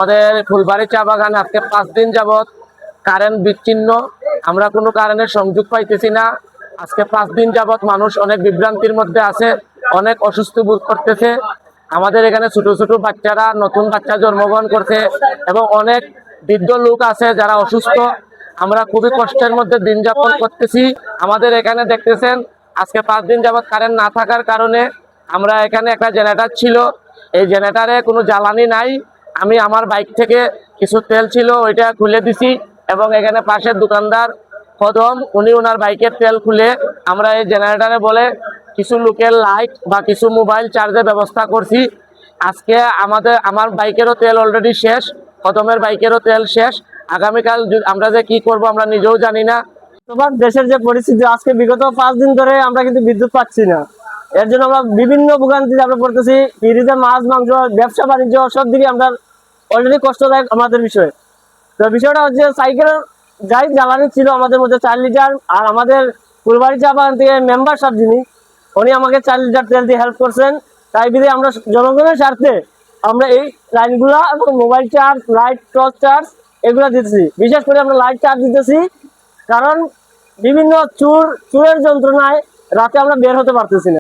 আমাদের ফুলবাড়ি চা বাগান আজকে 5 দিন যাবত কারেন্ট বিচ্ছিন্ন। আমরা কোনো কারেন্টের সংযোগ পাইতেছি না। আজকে 5 দিন যাবত মানুষ অনেক বিভ্রান্তির মধ্যে আছে, অনেক অসুস্থ বোধ করতেছে। আমাদের এখানে ছোট ছোট বাচ্চারা, নতুন বাচ্চা জন্মগ্রহণ করছে এবং অনেক বৃদ্ধ লোক আছে যারা অসুস্থ। আমরা খুবই কষ্টের মধ্যে দিন যাপন করতেছি। আমাদের এখানে দেখতেছেন আজকে 5 দিন যাবত কারেন্ট না থাকার কারণে আমরা এখানে একটা জেনারেটর ছিল, এই জেনারেটরে কোনো জ্বালানি নাই। আমি আমার বাইক থেকে কিছু তেল ছিল ওইটা খুলে দিছি এবং এখানে পাশের দোকানদার কদম, উনি ওনার বাইকের তেল খুলে আমরা এই জেনারেটরে বলে কিছু লোকের লাইট বা কিছু মোবাইল চার্জের ব্যবস্থা করছি। আজকে আমার বাইকেরও তেল অলরেডি শেষ, কদমের বাইকেরও তেল শেষ। আগামীকাল আমরা যে কি করব আমরা নিজেও জানি না। তোমার দেশের যে পরিস্থিতি, আজকে বিগত 5 দিন ধরে আমরা কিন্তু বিদ্যুৎ পাচ্ছি না। এর জন্য আমরা বিভিন্ন ভোগান্তিতে আমরা পড়তেছি। ফ্রিজে মাছ মাংস, ব্যবসা বাণিজ্য সব দিকে আমরা অলরেডি কষ্টদায়ক আমাদের বিষয়। তো বিষয়টা হচ্ছে সাইকেল যাই জ্বালানি ছিল আমাদের মধ্যে 4 লিটার, আর আমাদের ফুলবাড়ি চা বাগান থেকে মেম্বার সাহেব যিনি, উনি আমাকে 4 লিটার তেল দিয়ে হেল্প করছেন। তাই বিধে আমরা জনগণের স্বার্থে আমরা এই লাইনগুলা এবং mobile charge, light, torch charge এগুলো দিতেছি। বিশেষ করে আমরা লাইট চার্জ দিতেছি, কারণ বিভিন্ন চোরের যন্ত্রণায় রাতে আমরা বের হতে পারতেছি না।